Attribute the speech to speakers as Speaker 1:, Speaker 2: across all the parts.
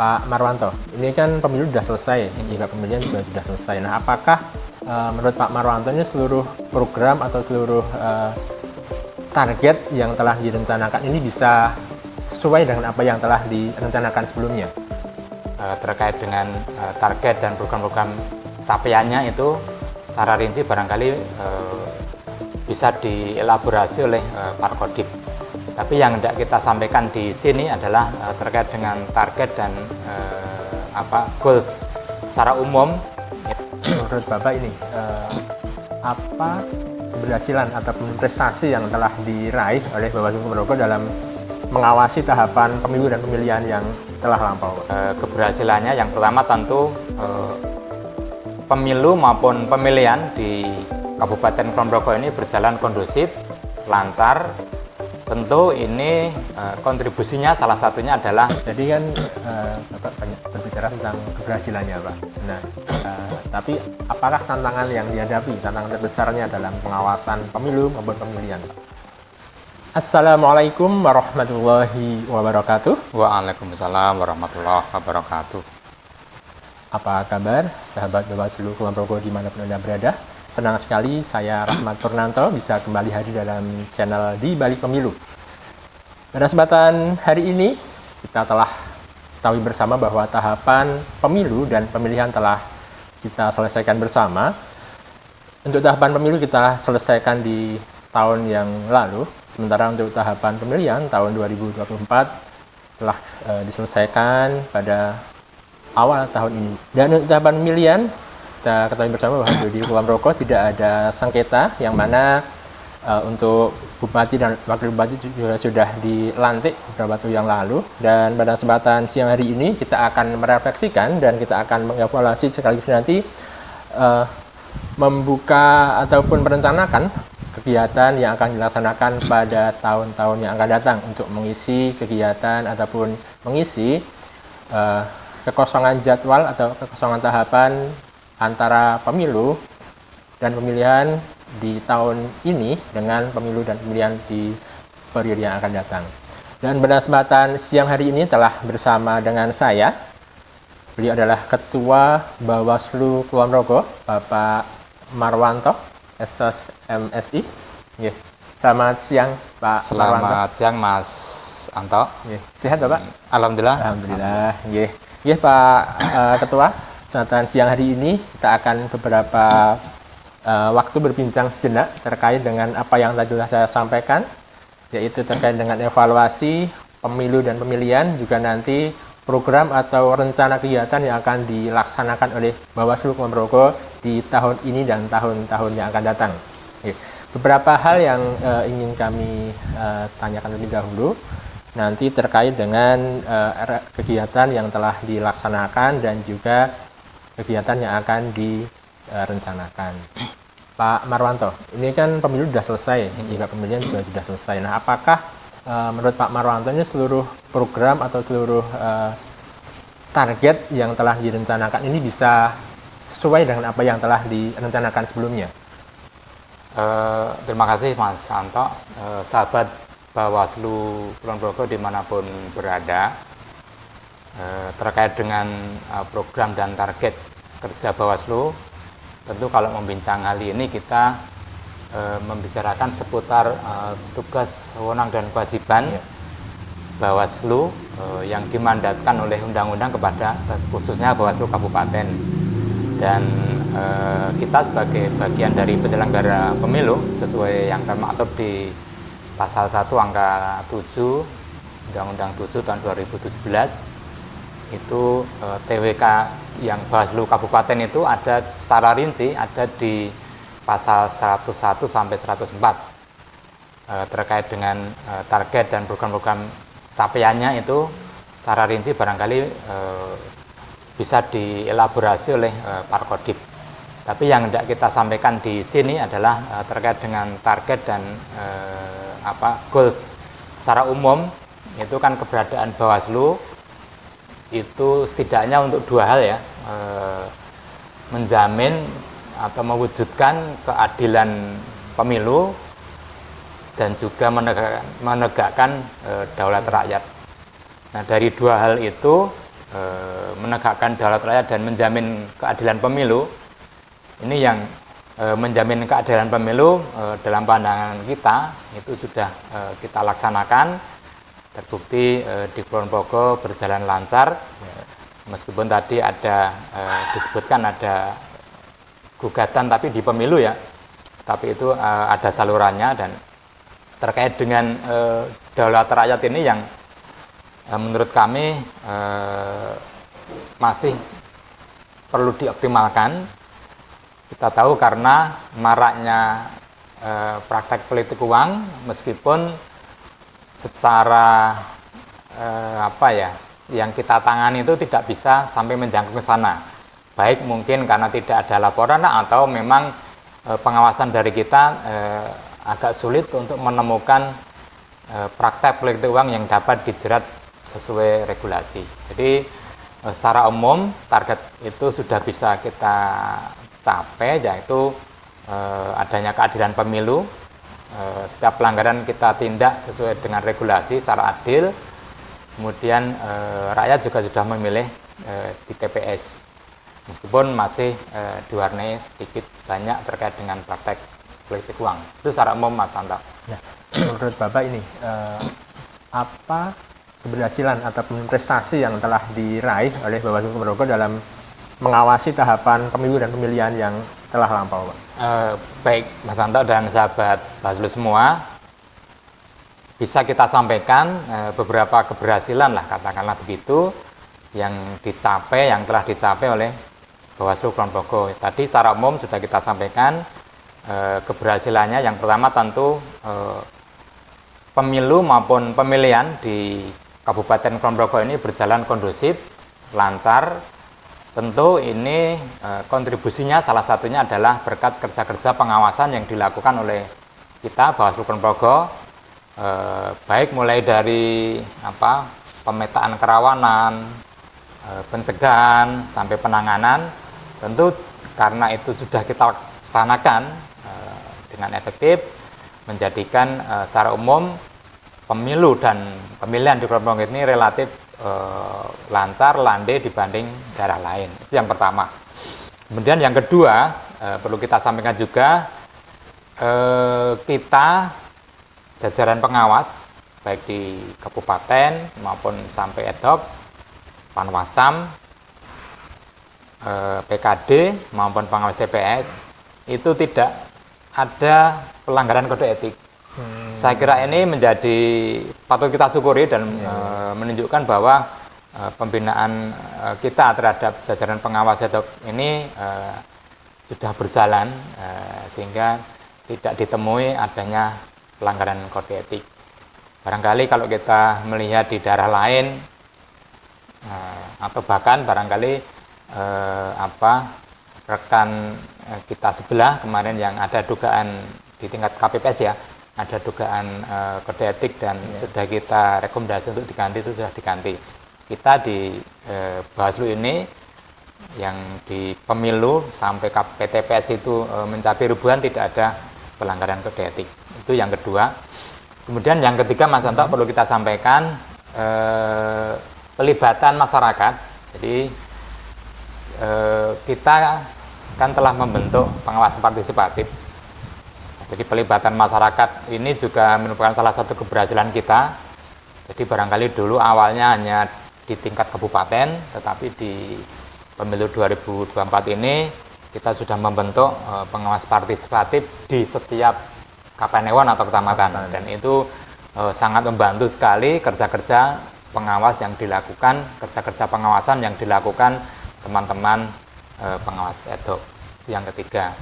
Speaker 1: Pak Marwanto, ini kan pemilu sudah selesai, jika pemilihan juga sudah selesai. Nah, apakah menurut Pak Marwanto ini seluruh program atau seluruh target yang telah direncanakan ini bisa sesuai dengan apa yang telah direncanakan sebelumnya?
Speaker 2: Terkait dengan target dan program-program capaiannya itu secara rinci barangkali bisa dielaborasi oleh Parkodim. Tapi yang tidak kita sampaikan di sini adalah terkait dengan target dan goals secara umum.
Speaker 1: Menurut Bapak ini apa keberhasilan ataupun prestasi yang telah diraih oleh Bawaslu Ponorogo dalam mengawasi tahapan pemilu dan pemilihan yang telah lampau?
Speaker 2: Keberhasilannya yang pertama tentu pemilu maupun pemilihan di Kabupaten Ponorogo ini berjalan kondusif, lancar. Tentu ini kontribusinya salah satunya adalah,
Speaker 1: jadi kan Bapak banyak berbicara tentang keberhasilannya, Pak. Nah, tapi apakah tantangan yang dihadapi, tantangan terbesarnya dalam pengawasan pemilu maupun pemilihan, Pak? Assalamualaikum warahmatullahi wabarakatuh.
Speaker 2: Waalaikumsalam warahmatullahi wabarakatuh.
Speaker 1: Apa kabar sahabat Bawaslu Kulon Progo dimanapun Anda berada? Senang sekali saya Rahmat Purnanto bisa kembali hadir dalam channel Di Balik Pemilu. Pada kesempatan hari ini kita telah ketahui bersama bahwa tahapan pemilu dan pemilihan telah kita selesaikan bersama. Untuk tahapan pemilu kita selesaikan di tahun yang lalu, sementara untuk tahapan pemilihan tahun 2024 telah diselesaikan pada awal tahun ini. Dan untuk tahapan pemilihan kita ketahui bersama bahwa di Kulon Progo tidak ada sengketa, yang mana untuk bupati dan wakil bupati juga sudah dilantik beberapa waktu yang lalu. Dan pada kesempatan siang hari ini kita akan merefleksikan dan kita akan mengevaluasi sekaligus nanti membuka ataupun merencanakan kegiatan yang akan dilaksanakan pada tahun-tahun yang akan datang untuk mengisi kegiatan ataupun mengisi kekosongan jadwal atau kekosongan tahapan antara pemilu dan pemilihan di tahun ini dengan pemilu dan pemilihan di periode yang akan datang. Dan pada kesempatan siang hari ini telah bersama dengan saya, beliau adalah Ketua Bawaslu Kulon Progo, Bapak Marwanto, SOS MSI. Selamat siang Pak Marwanto.
Speaker 2: Selamat siang Mas Anto.
Speaker 1: Sehat Bapak?
Speaker 2: Alhamdulillah.
Speaker 1: Alhamdulillah. Pak Ketua, kesempatan siang hari ini kita akan beberapa waktu berbincang sejenak terkait dengan apa yang tadi saya sampaikan, yaitu terkait dengan evaluasi pemilu dan pemilihan, juga nanti program atau rencana kegiatan yang akan dilaksanakan oleh Bawaslu Kulon Progo di tahun ini dan tahun-tahun yang akan datang. Beberapa hal yang ingin kami tanyakan lebih dahulu nanti terkait dengan kegiatan yang telah dilaksanakan dan juga kegiatan yang akan direncanakan. Pak Marwanto, ini kan pemilu sudah selesai, jika pemilihan juga sudah selesai. Nah, apakah menurut Pak Marwanto ini seluruh program atau seluruh target yang telah direncanakan ini bisa sesuai dengan apa yang telah direncanakan sebelumnya?
Speaker 2: Terima kasih Mas Anto. Sahabat Bawaslu Kulon Progo dimanapun berada, terkait dengan program dan target kerja Bawaslu, tentu kalau membincang hal ini kita membicarakan seputar tugas, wewenang dan kewajiban Bawaslu yang dimandatkan oleh undang-undang kepada khususnya Bawaslu Kabupaten. Dan kita sebagai bagian dari penyelenggara pemilu sesuai yang termaktub di pasal 1 angka 7 Undang-Undang 7 tahun 2017 itu TWK yang Bawaslu Kabupaten itu ada secara rinci ada di pasal 101 sampai 104 terkait dengan target dan program-program capaiannya itu secara rinci barangkali bisa dielaborasi oleh Parkodim. Tapi yang tidak kita sampaikan di sini adalah terkait dengan target dan goals secara umum. Itu kan keberadaan Bawaslu itu setidaknya untuk dua hal ya, menjamin atau mewujudkan keadilan pemilu dan juga menegakkan daulat rakyat. Nah, dari dua hal itu menegakkan daulat rakyat dan menjamin keadilan pemilu. Ini yang menjamin keadilan pemilu dalam pandangan kita itu sudah kita laksanakan, terbukti di Kulon Progo berjalan lancar. Meskipun tadi ada disebutkan ada gugatan tapi di pemilu ya, tapi itu ada salurannya. Dan terkait dengan daulat rakyat ini yang menurut kami masih perlu dioptimalkan. Kita tahu karena maraknya praktek politik uang, meskipun secara yang kita tangani itu tidak bisa sampai menjangkau ke sana. Baik mungkin karena tidak ada laporan atau memang pengawasan dari kita agak sulit untuk menemukan praktek politik uang yang dapat dijerat sesuai regulasi. Jadi secara umum target itu sudah bisa kita capai, yaitu adanya keadilan pemilu. Setiap pelanggaran kita tindak sesuai dengan regulasi secara adil. Kemudian rakyat juga sudah memilih di TPS, meskipun masih diwarnai sedikit banyak terkait dengan praktek politik uang. Itu secara umum, Mas Santo.
Speaker 1: Ya, menurut Bapak ini apa keberhasilan ataupun prestasi yang telah diraih oleh Bawaslu Kulon Progo dalam mengawasi tahapan pemilu dan pemilihan yang telah lampau, Pak?
Speaker 2: Baik, Mas Santo dan sahabat Bawaslu semua, bisa kita sampaikan beberapa keberhasilan lah, katakanlah begitu, yang telah dicapai oleh Bawaslu Kulon Progo. Tadi secara umum sudah kita sampaikan keberhasilannya. Yang pertama tentu pemilu maupun pemilihan di Kabupaten Kulon Progo ini berjalan kondusif, lancar. Tentu ini kontribusinya salah satunya adalah berkat kerja-kerja pengawasan yang dilakukan oleh kita Bawaslu Kulon Progo, baik mulai dari pemetaan kerawanan, pencegahan sampai penanganan. Tentu karena itu sudah kita laksanakan dengan efektif, menjadikan secara umum pemilu dan pemilihan di Kulon Progo ini relatif lancar, landai dibanding daerah lain. Itu yang pertama. Kemudian yang kedua, perlu kita sampaikan juga, kita jajaran pengawas baik di kabupaten maupun sampai ad hoc, Panwasam, PKD maupun pengawas TPS itu tidak ada pelanggaran kode etik. Saya kira ini menjadi patut kita syukuri dan menunjukkan bahwa pembinaan kita terhadap jajaran pengawas ad hoc ini sudah berjalan, sehingga tidak ditemui adanya pelanggaran kode etik. Barangkali kalau kita melihat di daerah lain, atau bahkan barangkali rekan kita sebelah kemarin yang ada dugaan di tingkat KPPS ya, ada dugaan kode etik dan sudah kita rekomendasi untuk diganti, itu sudah diganti. Kita di Bawaslu ini yang di pemilu sampai PTPS itu mencapai ribuan, tidak ada pelanggaran kode etik. Itu yang kedua. Kemudian yang ketiga, Mas Santo, perlu kita sampaikan pelibatan masyarakat. Jadi kita kan telah membentuk pengawasan partisipatif. Jadi pelibatan masyarakat ini juga merupakan salah satu keberhasilan kita. Jadi barangkali dulu awalnya hanya di tingkat kabupaten, tetapi di pemilu 2024 ini kita sudah membentuk pengawas partisipatif di setiap kapanewon atau kecamatan. Dan itu sangat membantu sekali kerja-kerja pengawas yang dilakukan, kerja-kerja pengawasan yang dilakukan teman-teman pengawas ad hoc. Yang ketiga.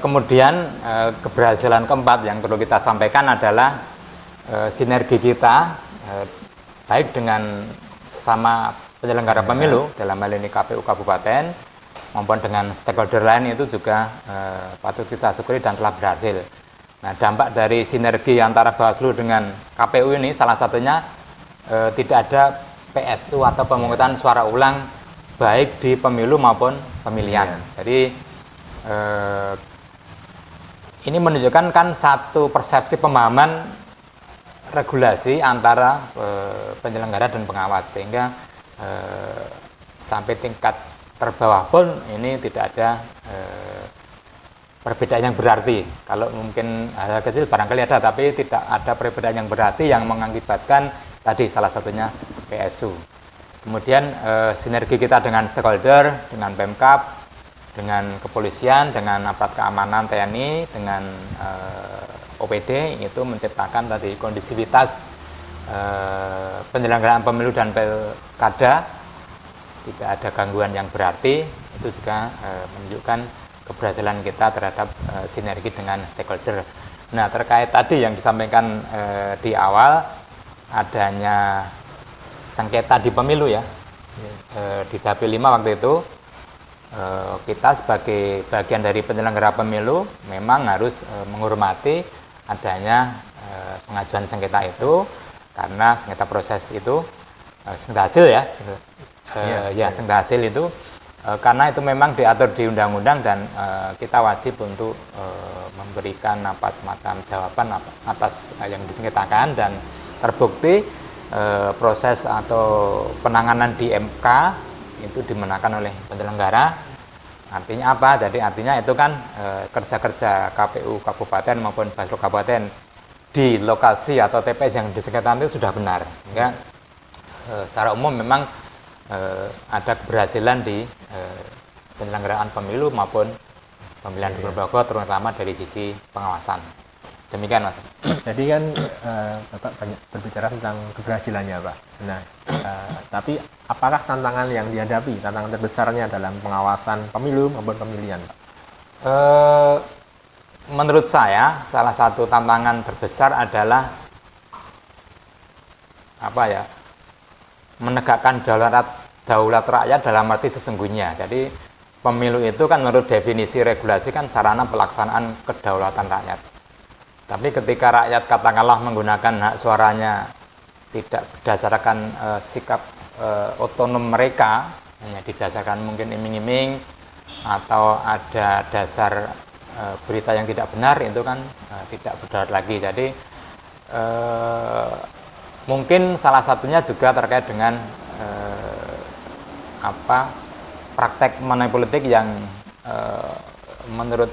Speaker 2: Kemudian keberhasilan keempat yang perlu kita sampaikan adalah sinergi kita baik dengan sesama penyelenggara pemilu, dalam hal ini KPU Kabupaten, maupun dengan stakeholder lain, itu juga patut kita syukuri dan telah berhasil. Nah, dampak dari sinergi antara Bawaslu dengan KPU ini salah satunya tidak ada PSU atau pemungutan suara ulang baik di pemilu maupun pemilihan. Jadi ini menunjukkan kan satu persepsi pemahaman regulasi antara penyelenggara dan pengawas, sehingga sampai tingkat terbawah pun ini tidak ada perbedaan yang berarti. Kalau mungkin hal kecil barangkali ada, tapi tidak ada perbedaan yang berarti yang mengakibatkan tadi salah satunya PSU. Kemudian sinergi kita dengan stakeholder, dengan Pemkab, dengan kepolisian, dengan aparat keamanan TNI, dengan OPD, itu menciptakan tadi kondisivitas penyelenggaraan pemilu dan pilkada, tidak ada gangguan yang berarti. Itu juga menunjukkan keberhasilan kita terhadap sinergi dengan stakeholder. Nah, terkait tadi yang disampaikan di awal, adanya sengketa di pemilu ya, di Dapil 5 waktu itu, kita sebagai bagian dari penyelenggara pemilu memang harus menghormati adanya pengajuan sengketa itu, karena sengketa proses itu sengketa hasil ya, sengketa hasil itu, karena itu memang diatur di undang-undang, dan kita wajib untuk memberikan semacam jawaban atas yang disengketakan, dan terbukti proses atau penanganan di MK itu dimenangkan oleh penyelenggara. Artinya apa? Jadi artinya itu kan kerja-kerja KPU kabupaten maupun Bawaslu kabupaten di lokasi atau TPS yang disengketakan itu sudah benar. Sehingga secara umum memang ada keberhasilan di penyelenggaraan pemilu maupun pemilihan gubernur Bogor, terutama dari sisi pengawasan. Demikian, Mas.
Speaker 1: Jadi kan Bapak banyak berbicara tentang keberhasilannya, Pak. Nah, tapi apakah tantangan yang dihadapi, tantangan terbesarnya dalam pengawasan pemilu maupun pemilihan, Pak?
Speaker 2: Menurut saya, salah satu tantangan terbesar adalah menegakkan daulat rakyat dalam arti sesungguhnya. Jadi pemilu itu kan menurut definisi regulasi kan sarana pelaksanaan kedaulatan rakyat. Tapi ketika rakyat katakanlah menggunakan hak suaranya tidak berdasarkan sikap otonom mereka, hanya didasarkan mungkin iming-iming atau ada dasar berita yang tidak benar, itu kan tidak berdaulat lagi. Jadi mungkin salah satunya juga terkait dengan praktek money politik yang menurut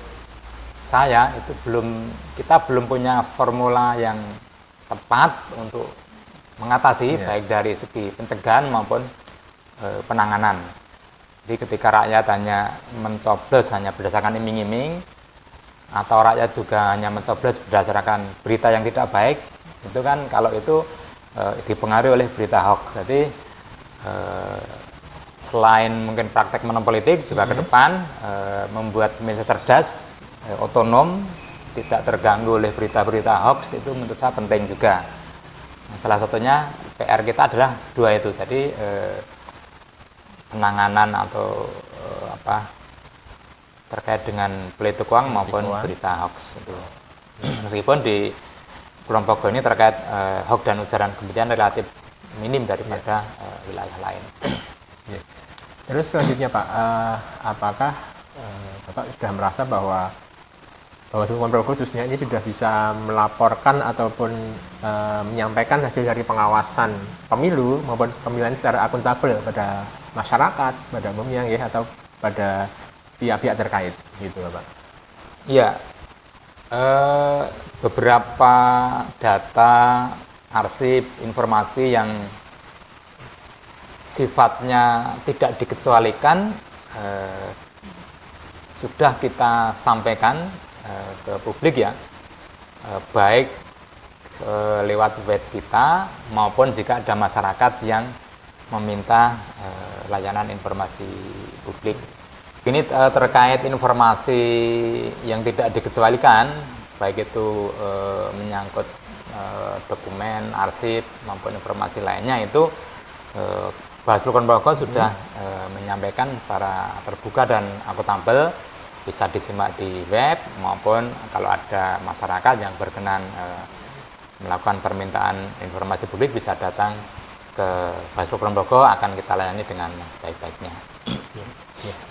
Speaker 2: saya itu kita belum punya formula yang tepat untuk mengatasi, baik dari segi pencegahan maupun penanganan. Jadi ketika rakyat hanya mencoblos hanya berdasarkan iming-iming, atau rakyat juga hanya mencoblos berdasarkan berita yang tidak baik, itu kan kalau itu dipengaruhi oleh berita hoax. Jadi selain mungkin praktek monopolitik, juga ke depan membuat pemilih cerdas, otonom, tidak terganggu oleh berita-berita hoax, itu menurut saya penting juga. Salah satunya PR kita adalah dua itu, jadi penanganan atau terkait dengan politik uang maupun berita hoax itu. Meskipun di Kulon Progo ini terkait hoax dan ujaran kebencian relatif minim daripada wilayah lain.
Speaker 1: Terus selanjutnya Pak, apakah Bapak sudah merasa bahwa Kulon Progo khususnya ini sudah bisa melaporkan ataupun menyampaikan hasil dari pengawasan pemilu maupun pemilihan secara akuntabel pada masyarakat, pada umumnya ya, atau pada pihak-pihak terkait gitu Bapak?
Speaker 2: Iya, beberapa data, arsip, informasi yang sifatnya tidak dikecualikan sudah kita sampaikan ke publik ya, baik lewat web kita maupun jika ada masyarakat yang meminta layanan informasi publik. Ini terkait informasi yang tidak dikecualikan, baik itu menyangkut dokumen, arsip maupun informasi lainnya, itu Bawaslu Kulon Progo sudah menyampaikan secara terbuka dan akuntabel, bisa disimak di web, maupun kalau ada masyarakat yang berkenan melakukan permintaan informasi publik bisa datang ke Bawaslu Kulon Progo, akan kita layani dengan sebaik-baiknya.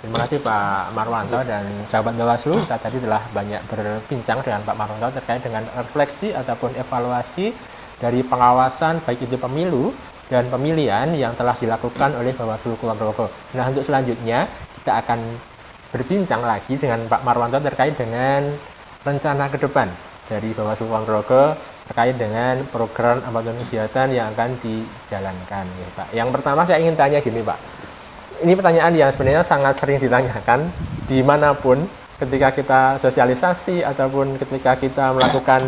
Speaker 1: Terima kasih Pak Marwanto dan sahabat Bawaslu. Kita tadi telah banyak berbincang dengan Pak Marwanto terkait dengan refleksi ataupun evaluasi dari pengawasan baik itu pemilu dan pemilihan yang telah dilakukan oleh Bawaslu Kulon Progo. Nah, untuk selanjutnya kita akan berbincang lagi dengan Pak Marwanto terkait dengan rencana ke depan dari Bawaslu Kulon Progo terkait dengan program ataupun kegiatan yang akan dijalankan, ya, Pak. Yang pertama saya ingin tanya gini, Pak. Ini pertanyaan yang sebenarnya sangat sering ditanyakan dimanapun ketika kita sosialisasi ataupun ketika kita melakukan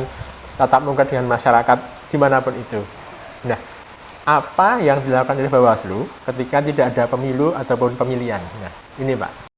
Speaker 1: tatap muka dengan masyarakat dimanapun itu. Nah, apa yang dilakukan oleh Bawaslu ketika tidak ada pemilu ataupun pemilihan? Nah, ini Pak.